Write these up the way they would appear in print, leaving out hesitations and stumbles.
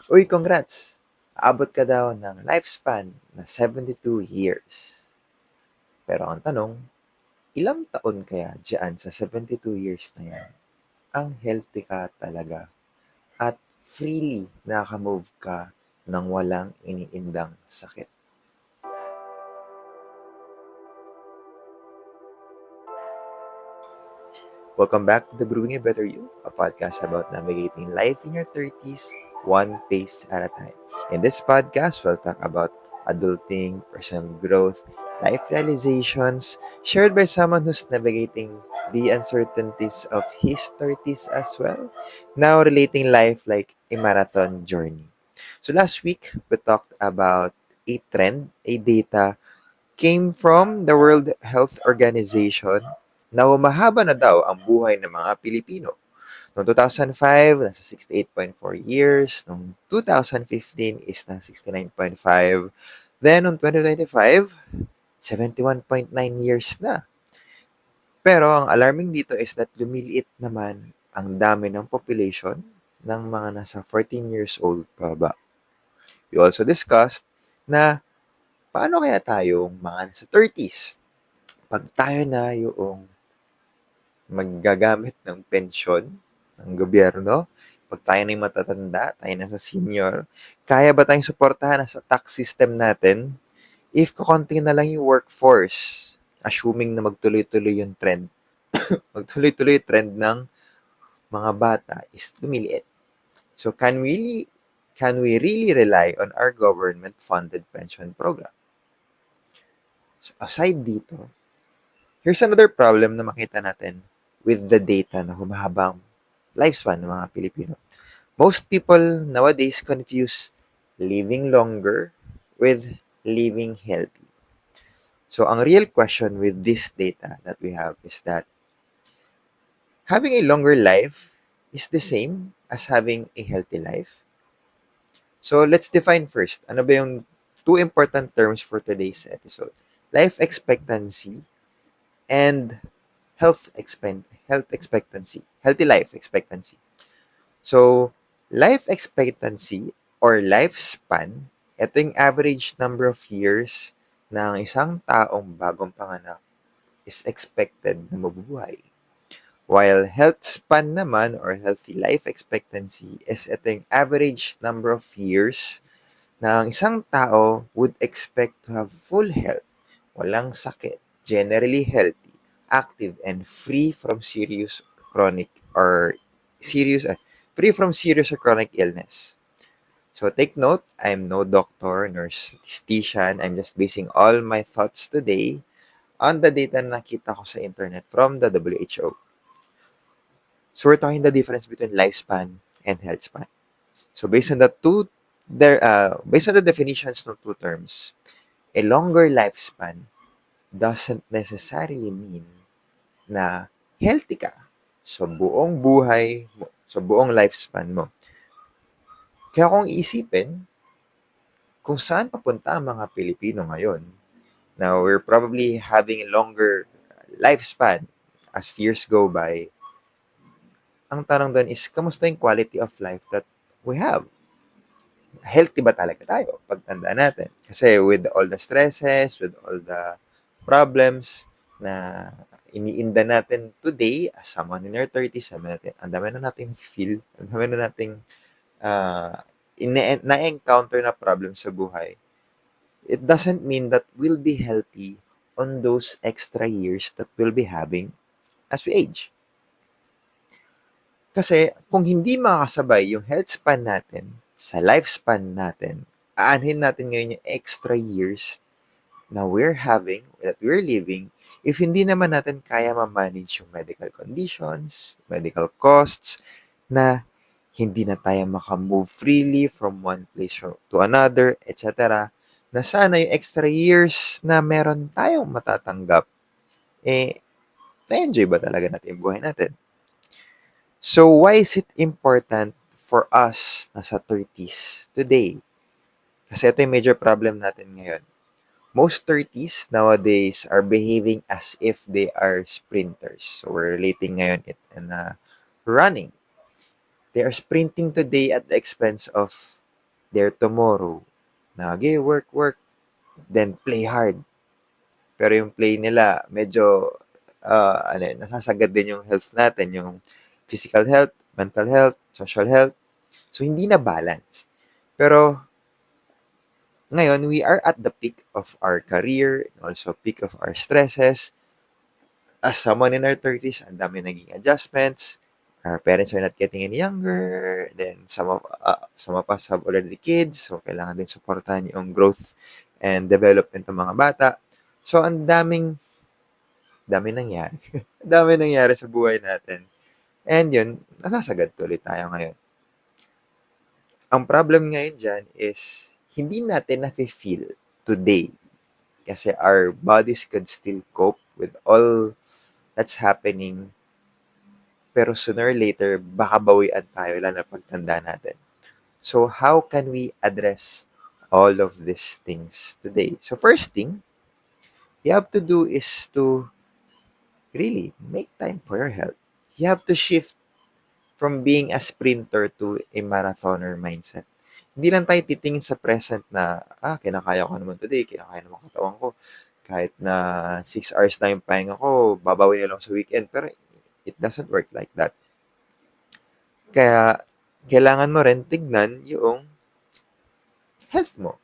Uy, congrats! Aabot ka daw ng lifespan na 72 years. Pero ang tanong, ilang taon kaya dyan sa 72 years na yan ang healthy ka talaga at freely nakaka-move ka ng walang iniindang sakit? Welcome back to the Brewing a Better You, a podcast about navigating life in your 30s, one pace at a time. In this podcast, we'll talk about adulting, personal growth, life realizations, shared by someone who's navigating the uncertainties of his 30s as well, now relating life like a marathon journey. So last week, we talked about a trend, a data came from the World Health Organization na humahaba na daw ang buhay ng mga Pilipino. Noong 2005, nasa 68.4 years. Noong 2015 is na 69.5. Then, noong 2025, 71.9 years na. Pero ang alarming dito is that lumiliit naman ang dami ng population ng mga nasa 14 years old pa ba. We also discussed na paano kaya tayong mga nasa 30s 'pag tayo na yung maggagamit ng pensyon ng gobyerno, 'pag tayo na yung matatanda, tayo na sa senior, kaya ba tayong suportahan sa tax system natin if kokonti na lang yung workforce, assuming na magtuloy-tuloy yung trend, magtuloy-tuloy yung trend ng mga bata is lumiliit. So can we really rely on our government-funded pension program? So aside dito, here's another problem na makita natin with the data na humahabang lifespan ng mga Pilipino. Most people nowadays confuse living longer with living healthy. So ang real question with this data that we have is that having a longer life is the same as having a healthy life. So let's define first, ano ba yung two important terms for today's episode? Life expectancy and health expectancy, healthy life expectancy. So, life expectancy or lifespan, ito yung average number of years na ang isang taong bagong panganak is expected na mabubuhay. While health span naman or healthy life expectancy is ito yung average number of years na ang isang tao would expect to have full health, walang sakit, generally healthy, active, and free from chronic or serious free from serious or chronic illness. So take note, I'm no doctor nor statistician. I'm just basing all my thoughts today on the data na nakita ko sa internet from the WHO. So we're talking the difference between lifespan and health span. So based on the definitions ng two terms, a longer lifespan doesn't necessarily mean na healthy ka sa buong buhay mo, sa buong lifespan mo. Kaya kung iisipin, kung saan papunta ang mga Pilipino ngayon, now we're probably having a longer lifespan as years go by, ang tanong doon is, kamusta yung quality of life that we have? Healthy ba talaga tayo pagtanda natin? Kasi with all the stresses, with all the problems na iniinda natin today as someone in your 30s, ang dami na natin feel, ang dami na nating uh, na-encounter na problem sa buhay. It doesn't mean that we'll be healthy on those extra years that we'll be having as we age. Kasi kung hindi makakasabay yung health span natin sa lifespan natin, aanhin natin ngayon yung extra years na we're having, that we're living, if hindi naman natin kaya ma-manage yung medical conditions, medical costs, na hindi na tayo makamove freely from one place to another, etc. Na sana yung extra years na meron tayong matatanggap, na-enjoy ba talaga natin yung buhay natin? So, why is it important for us nasa 30s today? Kasi ito yung major problem natin ngayon. Most 30s nowadays are behaving as if they are sprinters. So, we're relating ngayon it and running. They are sprinting today at the expense of there tomorrow. Nage, work, work, then play hard. Pero yung play nila, medyo, nasasagad din yung health natin, yung physical health, mental health, social health. So, hindi na balance. Pero, ngayon, we are at the peak of our career, and also peak of our stresses. As someone in our 30s, ang dami naging adjustments. Our parents are not getting any younger. Then, some of us have already kids. So, kailangan din supportahan yung growth and development ng mga bata. So, dami nangyari. Dami nangyari sa buhay natin. And yun, nasasagad tuloy tayo ngayon. Ang problem ngayon dyan is, hindi natin na-feel today. Kasi our bodies could still cope with all that's happening. Pero sooner or later, baka bawian tayo, lalo na pagtanda natin. So, how can we address all of these things today? So, first thing you have to do is to really make time for your health. You have to shift from being a sprinter to a marathoner mindset. Hindi lang tayo titingin sa present na, kinakaya ko naman today, kinakaya naman katawan ko. Kahit na 6 hours na yung pahinga ko, babawi na lang sa weekend. Pero it doesn't work like that. Kaya, kailangan mo rin tignan yung health mo.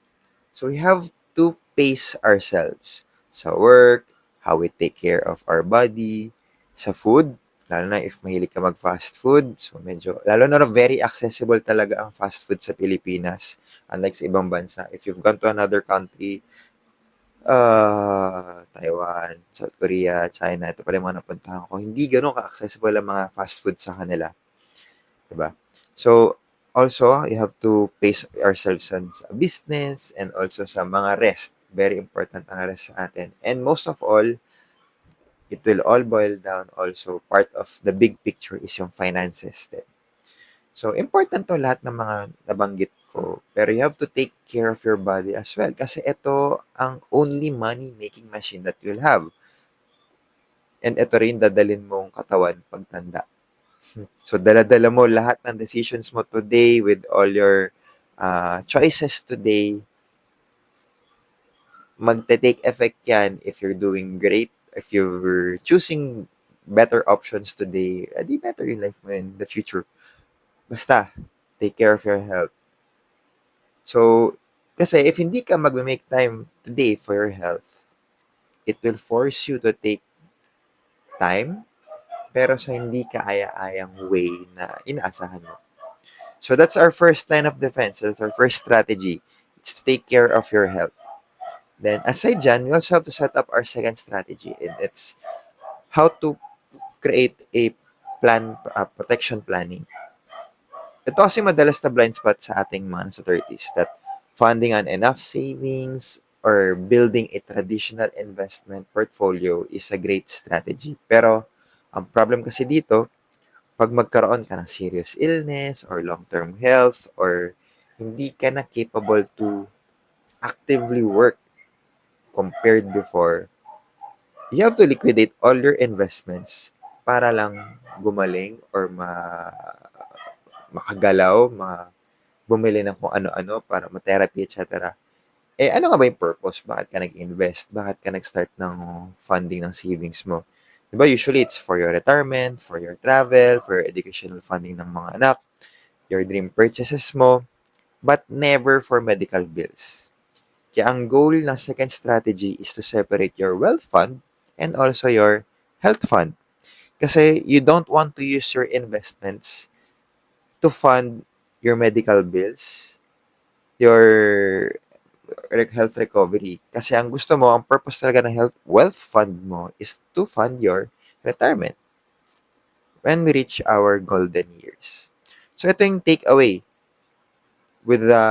So, we have to pace ourselves sa work, how we take care of our body, sa food, lalo na if mahilig ka mag-fast food. So, medyo, lalo na very accessible talaga ang fast food sa Pilipinas. Unlike sa ibang bansa. If you've gone to another country, Taiwan, South Korea, China, ito pa rin mga napuntahan ko, hindi ganun ka-accessible ang mga fast food sa kanila. Diba? So, also, you have to pace ourselves sa business and also sa mga rest. Very important ang rest sa atin. And most of all, it will all boil down also, part of the big picture is yung finances din. So, important to lahat ng mga nabanggit ko. Pero you have to take care of your body as well. Kasi ito ang only money-making machine that you'll have. And ito rin dadalin mong katawan pagtanda. So, dala-dala mo lahat ng decisions mo today with all your choices today. Magte-take effect yan if you're doing great. If you're choosing better options today, di better yung life mo in the future. Basta, take care of your health. So, kasi if hindi ka mag-make time today for your health, it will force you to take time pero sa hindi kaaya-ayang way na inaasahan mo. So that's our first line of defense. That's our first strategy. It's to take care of your health. Then aside dyan, we also have to set up our second strategy. And it's how to create a protection planning. Ito kasi madalas na blind spot sa ating mga nasa 30s that funding on enough savings or building a traditional investment portfolio is a great strategy. Pero ang problem kasi dito, pag magkaroon ka ng serious illness or long-term health or hindi ka na capable to actively work compared before, you have to liquidate all your investments para lang gumaling or makagalaw, bumili ng kung ano-ano para ma-therapy, etc. Ano nga ba yung purpose? Bakit ka nag-invest? Bakit ka nag-start ng funding ng savings mo? Diba, usually it's for your retirement, for your travel, for your educational funding ng mga anak, your dream purchases mo, but never for medical bills. Kaya ang goal ng second strategy is to separate your wealth fund and also your health fund. Kasi you don't want to use your investments to fund your medical bills, your health recovery. Kasi ang gusto mo, ang purpose talaga ng wealth fund mo is to fund your retirement when we reach our golden years. So ito yung takeaway with the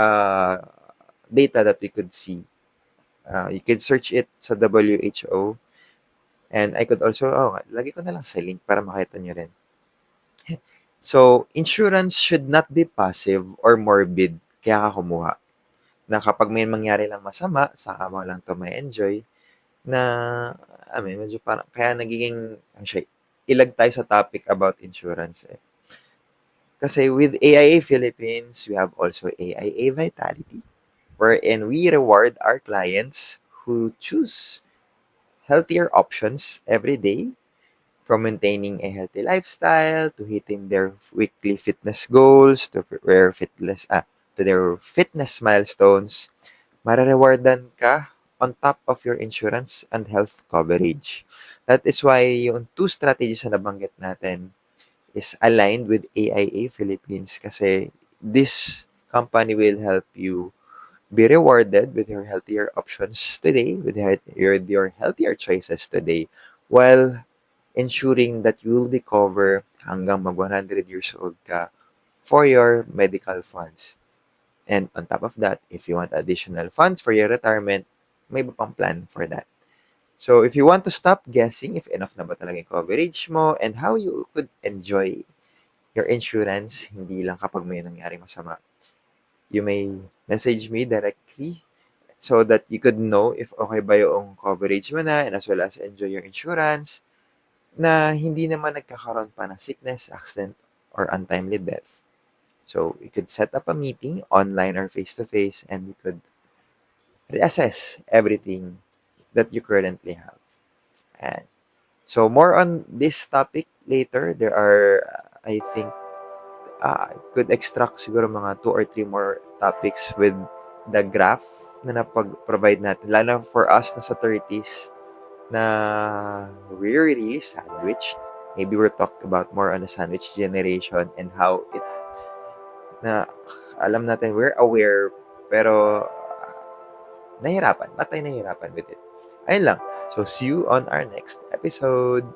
data that we could see. You could search it sa WHO and I could also, lagi ko na lang sa link para makita nyo rin. So, insurance should not be passive or morbid kaya ka kumuha. Na kapag may mangyari lang masama, saka mo lang to may enjoy, na, medyo parang, kaya nagiging, ilag tayo sa topic about insurance eh. Kasi with AIA Philippines, we have also AIA Vitality, wherein we reward our clients who choose healthier options every day, from maintaining a healthy lifestyle to hitting their weekly fitness goals to their fitness milestones. Marerewardan ka on top of your insurance and health coverage. That is why yung two strategies na nabanggit natin is aligned with AIA Philippines, kasi this company will help you be rewarded with your healthier options today, with your healthier choices today, while ensuring that you will be covered hanggang mag 100 years old ka for your medical funds. And on top of that, if you want additional funds for your retirement, may iba pang plan for that. So if you want to stop guessing if enough na ba talaga yung coverage mo and how you could enjoy your insurance, hindi lang kapag may nangyari masama, you may message me directly so that you could know if okay ba yung coverage mo na, and as well as enjoy your insurance na hindi naman nagkakaroon pa ng sickness, accident, or untimely death. So we could set up a meeting online or face-to-face, and we could reassess everything that you currently have. And so more on this topic later. There are, I think, I could extract siguro mga 2 or 3 more topics with the graph na napag-provide natin. Lalo for us na sa 30s na we're really sandwiched. Maybe we'll talk about more on the sandwich generation and how it na alam natin we're aware pero nahihirapan. Ba't tayo nahihirapan with it? Ayun lang. So see you on our next episode.